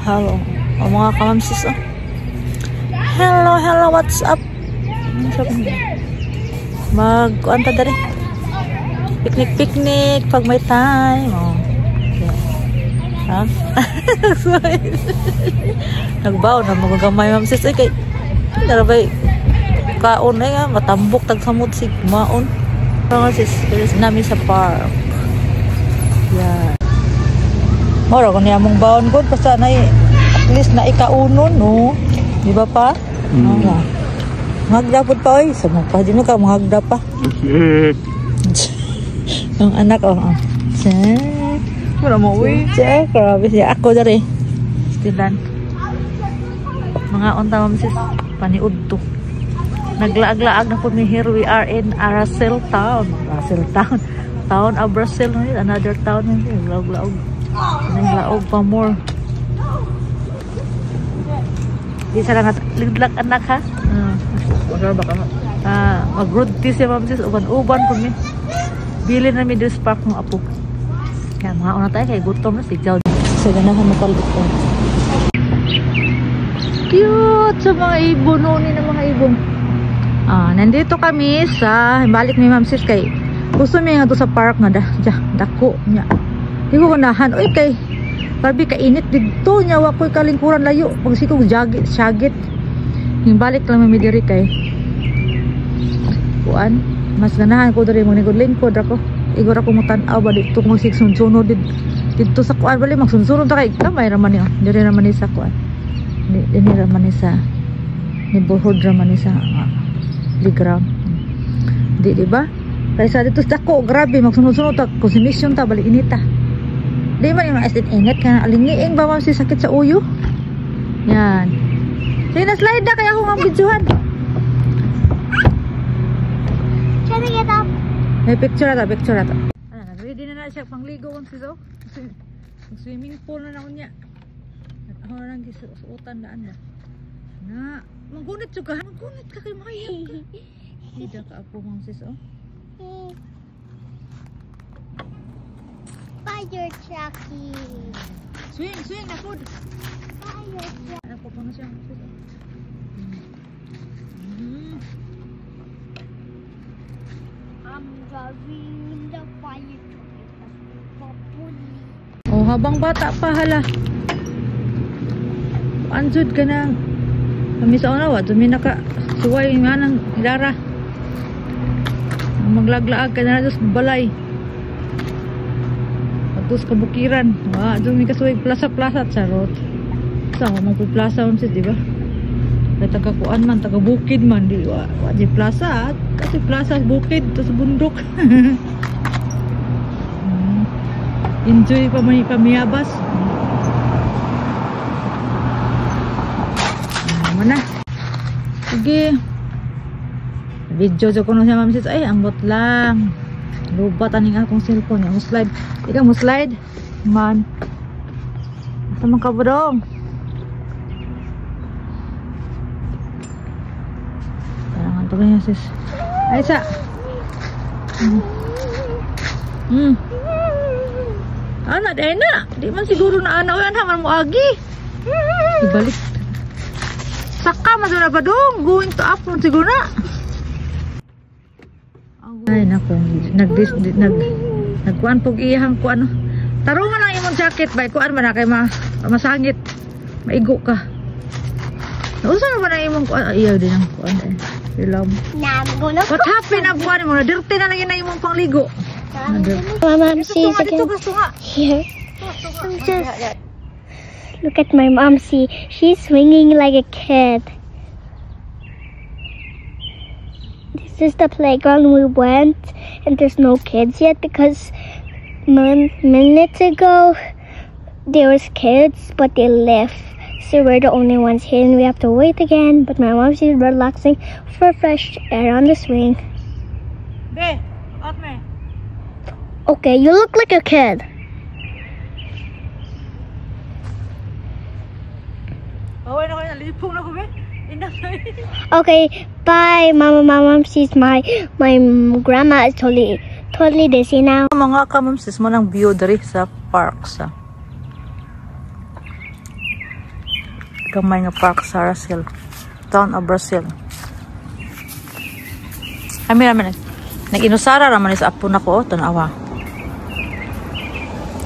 Hello. O mga kamamsis, oh. Hello, hello, what's up? Mag-kuan ta dari. Picnic pag may time. Oh. Okay. Ha? Nagbaw na magagamay mamsis ay kay darabay kaon ay matambok tag samot sig maon. Sis, nami sa park. Yeah. Moro ko niya mong baon ko basta na at least na ikaunon no. Di ba pa? Magda pud pa oy, sama pa din ka magda pa. Ang anak oh. Check. Wala mo uy. Check. Grabe siya. Ako dari. Stilan. Mga unta mamsis paniud to. Naglaag-laag na po ni here. We are in Aracel Town. Aracel Town. Town of Brazil. Another town. Naglaog-laog. Naglaog pa more. Di sa lang liglag anak ha. Magkaba ka mag-road tea siya mamsis. Uban-uban po mi. Bili na mi this park ng apo. Kaya mga una tayo kay gutom na si Jow. So ganahan mo palit ko. Cute sa mga ibon. Nuni na mga ibon. Nandito kami sa balik ni Ma'am Sis kay gusto mi nga to sa park nga dako nya. Di ko ganahan. Uy kay grabe kainit dito nya wa koy kalingkuran layo. Pag sikog syagit. Yung balik lang mi diri kay kuan. Mas ganahan ko diri mo ni lingkod ako. Igor ako mo tan-aw ba dito kung magsunod dito sa kuan bali magsunod ta kay kamay raman ni diri raman ni sa kuan. Diri raman ni sa neighborhood raman ni sa ligram. Di ba? Kaya sa dito dako grabe magsunod-sunod ta consumption ta bali inita. Di ba yung as in init ka alingiing ba man si sakit sa uyo? Yan. Sige na slide na kaya ako nga videohan. May picture ata. Ready na siya pangligo kung siso. Swimming pool na naon niya. At ako na lang gisuutan daan na. Na, magunit ka. Magunit ka kay Maya. Hindi ka apo mong siso. Fire Chucky. Swing na food. Fire Chucky. Ano po na siya siso. Gawin the fire Chucky. Oh, habang bata pa hala. Anjud ka na. Kami sa unawa, dumi na ka. Suway nga ng Lara. Maglaglaag ka na sa balay. Pagtus kabukiran. Dumi ka suway plaza-plaza. Charot. Saan mo magplaza unsit, di ba? Kaya taga-kuan man, taga-bukid man. Di plaza. Kasi plaza, bukid. Ito sa bundok. Enjoy pa man yung pamiyabas. Mana? Sige. Video ko na siya Ma'am Sis. Ay, ambot lang. Lubat aning akong cellphone. Mo slide. Ikaw mo slide. Man. Asa man ka bodong? Parang anto ganyan sis. Ay sa. Anak dahil na. Di man siguro na anak yan. Haman mo agi. Ibalik. Saka mas na ba dong? Going to up siguro na. Ay nako. Nagkuan pog iyahang kuan. Tarungan lang imong jacket ba? Kuan man na kay masangit. Maigo ka. Nausa na ba na imong kuan? Iyaw din ang kuan. Ilam. What happened? Abuan mo na. Dirty na lang yun na imong pangligo. Mom sees again. Here. Look at my mom. See, she's swinging like a kid. This is the playground we went, and there's no kids yet because minutes ago there was kids, but they left. So we're the only ones here, and we have to wait again. But my mom is relaxing for fresh air on the swing. Be, at me. Okay, you look like a kid. Okay, bye, Mama. She's my grandma is totally dizzy now. Mga kamamsis mo ng view dari sa park sa. Gamay nga park sa Brazil. Town of Brazil. Ay, mira man. Nag-inusara naman sa apo na ko. Tanawa.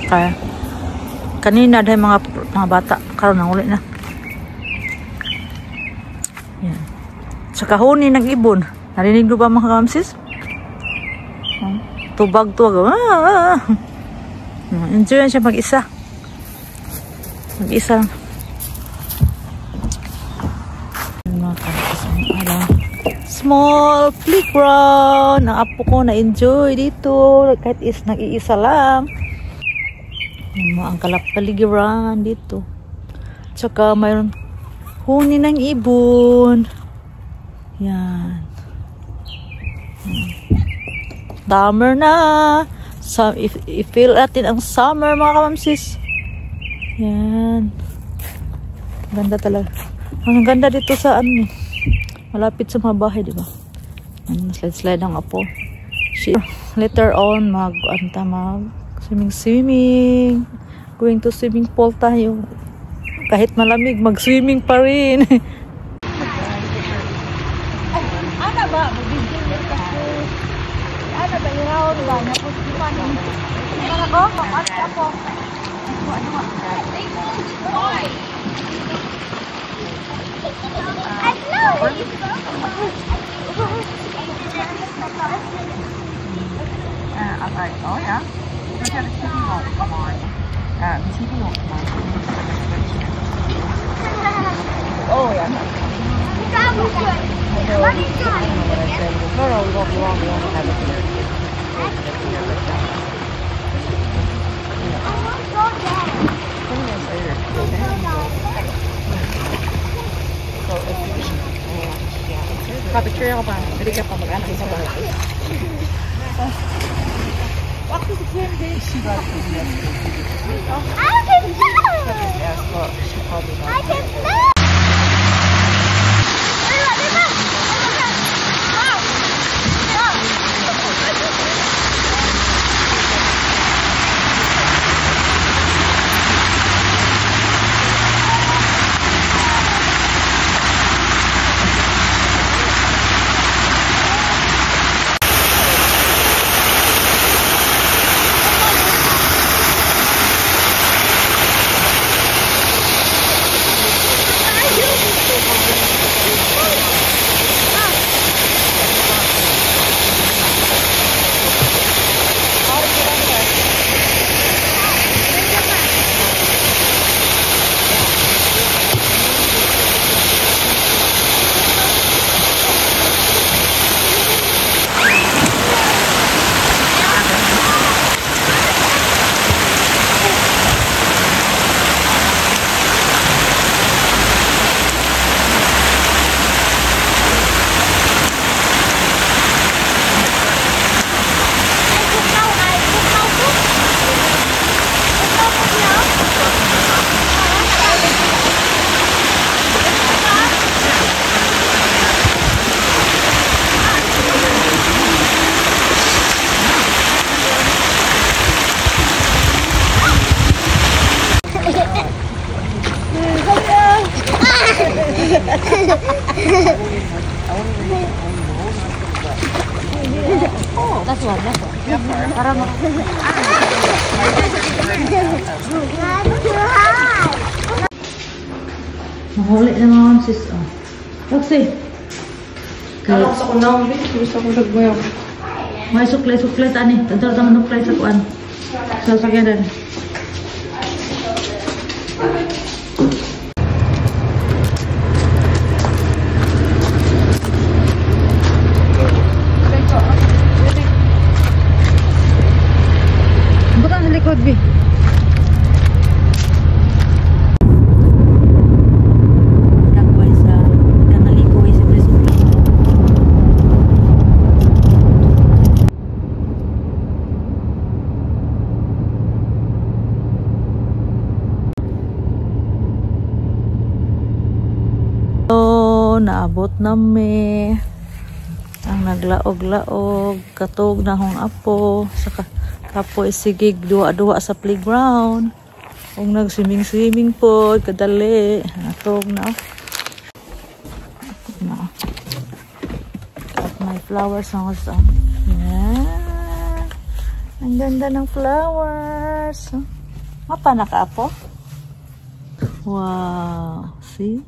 Kaya. Kanina dahil mga bata. Karoon nang ulit na. Yan. Sa kahuni ng ibon. Narinig mo ba mga kamsis? Tubag-tubag. Enjoy siya mag-isa. Mag-isa lang. Small playground. Ang apo ko na-enjoy dito. Kahit nag-iisa lang. Ang kalapaligiran dito. Tsaka mayroon huni ng ibon. Yan. Summer na. I-feel natin ang summer mga kamamsis. Yan. Ganda talaga. Ang ganda dito sa ano. Malapit sa mga bahay, di ba? Slide-slide ang apo. Later on, swimming. Going to swimming pool tayo. Kahit malamig, mag-swimming pa rin. Ano ba? Mag-video kasi. Ano ba? Iraw ba? Napustipan yung... Ano ko? Kapati ako. Ano ba? Oh yeah. Look at the TV won't come on. TV won't come on. Oh yeah. What are you doing? No, we won't have it here. I won't go there. Pa-picture ako pa. Pwede ka pa mag-anak sa bahay. What is the plan day? She got the I can fly! Yes, well, she probably got I can fly! That's one. Para mo. Mahuli na mga sis. Kasi. Kala ko sa kunang, gusto ko nagbayang. May suklay-suklay tani. Tadal tangan nuklay sa kuan. Sa sakyanan. Bukan sa likod, B. Naabot nami ang naglaog-laog katog na hong apo sa kapo isigig duwa-duwa sa playground. Kung nag-swimming po, kadali. Atog na. At may flowers also. Yan. Ang ganda ng flowers. Mapa na ka po? Wow. See?